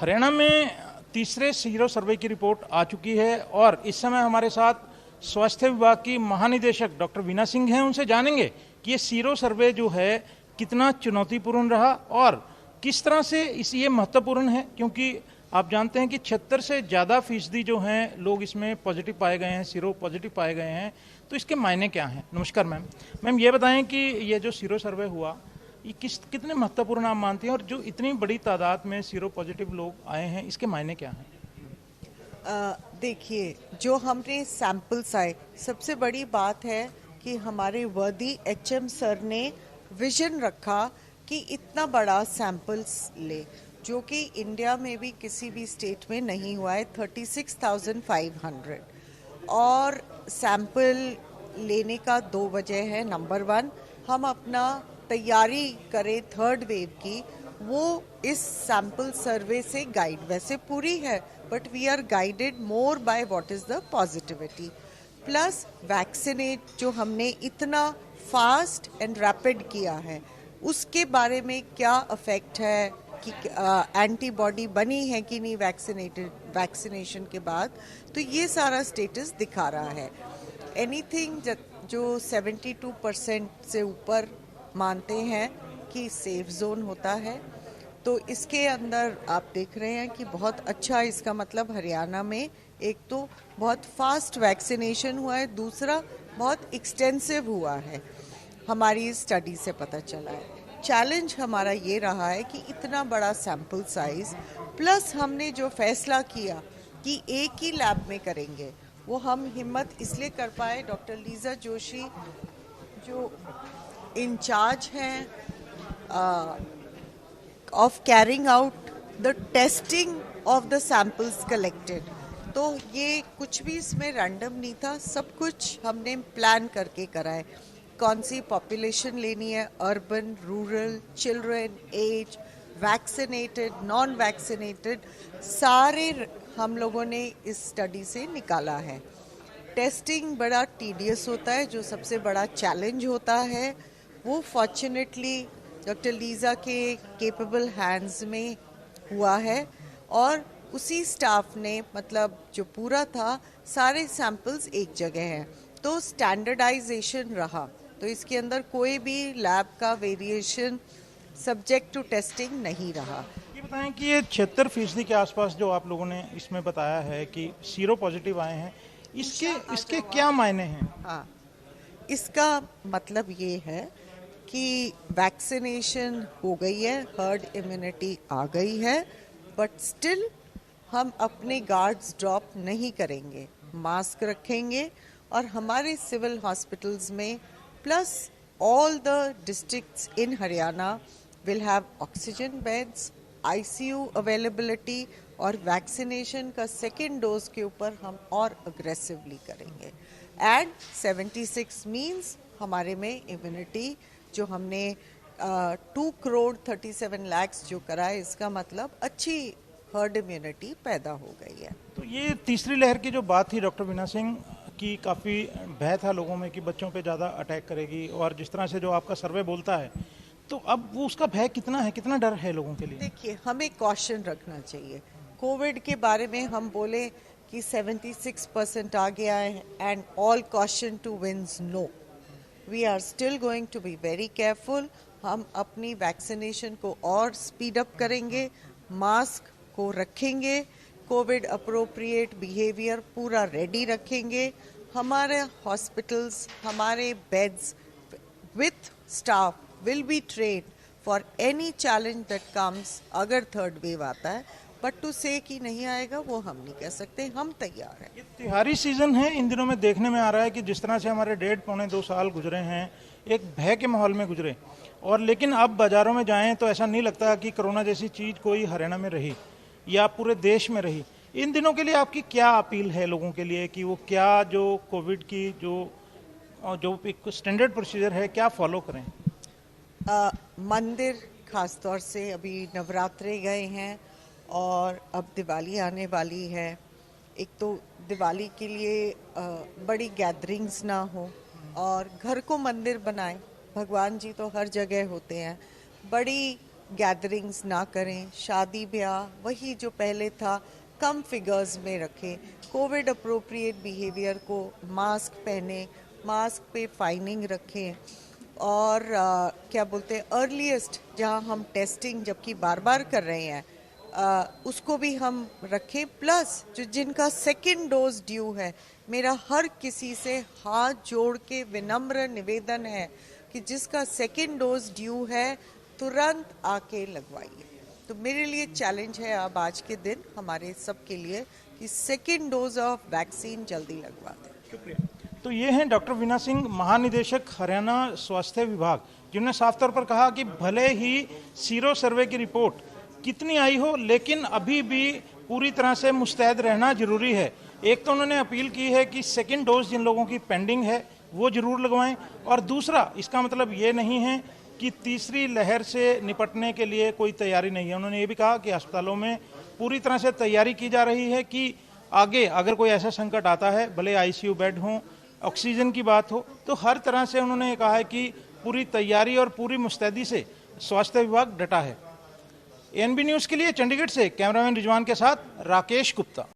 हरियाणा में तीसरे sero survey की रिपोर्ट आ चुकी है और इस समय हमारे साथ स्वास्थ्य विभाग की महानिदेशक डॉक्टर वीना सिंह हैं। उनसे जानेंगे कि ये सीरो सर्वे जो है कितना चुनौतीपूर्ण रहा और किस तरह से ये महत्वपूर्ण है, क्योंकि आप जानते हैं कि 76 से ज़्यादा फीसदी जो हैं लोग इसमें पॉजिटिव पाए गए हैं, सीरो पॉजिटिव पाए गए हैं। तो इसके मायने क्या हैं? नमस्कार मैम। मैम ये बताएं कि ये जो सीरो सर्वे हुआ ये कितने महत्वपूर्ण आप मानती हैं, और जो इतनी बड़ी तादाद में सीरो पॉजिटिव लोग आए हैं इसके मायने क्या हैं? देखिए, जो हमने सैंपल्स आए, सबसे बड़ी बात है कि हमारे वर्दी एचएम सर ने विजन रखा कि इतना बड़ा सैंपल्स ले, जो कि इंडिया में भी किसी भी स्टेट में नहीं हुआ है। 36,500 और सैंपल लेने का दो वजह है। नंबर वन, हम अपना तैयारी करें थर्ड वेव की, वो इस सैंपल सर्वे से गाइड वैसे पूरी है, but we are guided more by what is the positivity. Plus vaccinate जो हमने इतना फास्ट एंड रैपिड किया है, उसके बारे में क्या इफेक्ट है कि एंटीबॉडी बनी है कि नहीं वैक्सीनेशन के बाद, तो ये सारा स्टेटस दिखा रहा है। एनीथिंग जो 72% से ऊपर मानते हैं कि सेफ जोन होता है, तो इसके अंदर आप देख रहे हैं कि बहुत अच्छा, इसका मतलब हरियाणा में एक तो बहुत फास्ट वैक्सीनेशन हुआ है, दूसरा बहुत एक्सटेंसिव हुआ है, हमारी स्टडी से पता चला है। चैलेंज हमारा ये रहा है कि इतना बड़ा सैंपल साइज, प्लस हमने जो फैसला किया कि एक ही लैब में करेंगे, वो हम हिम्मत इसलिए कर पाए। डॉक्टर लीजा जोशी जो इंचार्ज हैं of carrying out the testing of the samples collected, तो ये कुछ भी इसमें रैंडम नहीं था, सब कुछ हमने प्लान करके करा है। कौन सी पॉपुलेशन लेनी है, urban, rural, children, age, vaccinated, non vaccinated, सारे हम लोगों ने इस स्टडी से निकाला है। टेस्टिंग बड़ा टीडियस होता है, जो सबसे बड़ा चैलेंज होता है वो फॉर्चुनेटली डॉक्टर लीजा के केपेबल हैंड्स में हुआ है, और उसी स्टाफ ने, मतलब जो पूरा था, सारे सैंपल्स एक जगह हैं, तो स्टैंडर्डाइजेशन रहा। तो इसके अंदर कोई भी लैब का वेरिएशन सब्जेक्ट टू टेस्टिंग नहीं रहा। ये बताएं कि ये 76% के आसपास जो आप लोगों ने इसमें बताया है कि सीरो पॉजिटिव आए हैं, इसके क्या मायने हैं? हाँ, इसका मतलब ये है कि वैक्सीनेशन हो गई है, हर्ड इम्यूनिटी आ गई है, बट स्टिल हम अपने गार्ड्स ड्रॉप नहीं करेंगे, मास्क रखेंगे, और हमारे सिविल हॉस्पिटल्स में plus all the districts in Haryana will have oxygen beds, ICU availability, और वैक्सीनेशन का सेकेंड डोज के ऊपर हम और अग्रेसिवली करेंगे। एंड 76 मीन्स हमारे में इम्यूनिटी जो हमने 2,37,00,000 जो करा है, इसका मतलब अच्छी हर्ड इम्यूनिटी पैदा हो गई है। तो ये तीसरी लहर की जो बात थी डॉक्टर वीना सिंह की, काफ़ी भय था लोगों में कि बच्चों पे ज़्यादा अटैक करेगी, और जिस तरह से जो आपका सर्वे बोलता है, तो अब वो उसका भय कितना है, कितना डर है लोगों के लिए? देखिए, हमें कॉशन रखना चाहिए। कोविड के बारे में हम बोले कि 76% आ गया है and all caution to winds, no, we are still going to be very careful. हम अपनी वैक्सीनेशन को और स्पीड अप करेंगे, मास्क को रखेंगे, कोविड अप्रोप्रिएट बिहेवियर पूरा रेडी रखेंगे, हमारे हॉस्पिटल्स, हमारे beds with staff will be trained for any challenge that comes. अगर थर्ड वेव आता है, बट टू से कि नहीं आएगा वो हम नहीं कह सकते, हम तैयार हैं। ये त्योहारी सीजन है, इन दिनों में देखने में आ रहा है कि जिस तरह से हमारे 1.5-2 साल गुजरे हैं एक भय के माहौल में गुजरे, और लेकिन अब बाजारों में जाएं तो ऐसा नहीं लगता कि कोरोना जैसी चीज़ कोई हरियाणा में रही या पूरे देश में रही। इन दिनों के लिए आपकी क्या अपील है लोगों के लिए कि वो क्या, जो कोविड की जो एक स्टैंडर्ड प्रोसीजर है, क्या फॉलो करें? मंदिर खासतौर से, अभी नवरात्रे गए हैं और अब दिवाली आने वाली है। एक तो दिवाली के लिए बड़ी गैदरिंग्स ना हो, और घर को मंदिर बनाएं। भगवान जी तो हर जगह होते हैं, बड़ी गैदरिंग्स ना करें, शादी ब्याह वही जो पहले था कम फिगर्स में रखें, कोविड अप्रोप्रिएट बिहेवियर को, मास्क पहने, मास्क पे फाइनिंग रखें और क्या बोलते हैं अर्लीस्ट जहां हम टेस्टिंग जबकि बार बार कर रहे हैं उसको भी हम रखें। प्लस जो जिनका सेकेंड डोज ड्यू है, मेरा हर किसी से हाथ जोड़ के विनम्र निवेदन है कि जिसका सेकेंड डोज ड्यू है तुरंत आके लगवाइए। तो मेरे लिए चैलेंज है अब आज के दिन हमारे सबके लिए कि सेकेंड डोज ऑफ वैक्सीन जल्दी लगवा दें। शुक्रिया। तो ये हैं डॉक्टर वीना सिंह, महानिदेशक हरियाणा स्वास्थ्य विभाग, जिन्होंने साफ तौर पर कहा कि भले ही सीरो सर्वे की रिपोर्ट कितनी आई हो, लेकिन अभी भी पूरी तरह से मुस्तैद रहना जरूरी है। एक तो उन्होंने अपील की है कि सेकेंड डोज जिन लोगों की पेंडिंग है वो जरूर लगवाएं, और दूसरा इसका मतलब ये नहीं है कि तीसरी लहर से निपटने के लिए कोई तैयारी नहीं है। उन्होंने ये भी कहा कि अस्पतालों में पूरी तरह से तैयारी की जा रही है कि आगे अगर कोई ऐसा संकट आता है, भले आईसीयू बेड हो, ऑक्सीजन की बात हो, तो हर तरह से उन्होंने कहा है कि पूरी तैयारी और पूरी मुस्तैदी से स्वास्थ्य विभाग डटा है। एएनबी न्यूज़ के लिए चंडीगढ़ से कैमरामैन रिजवान के साथ राकेश गुप्ता।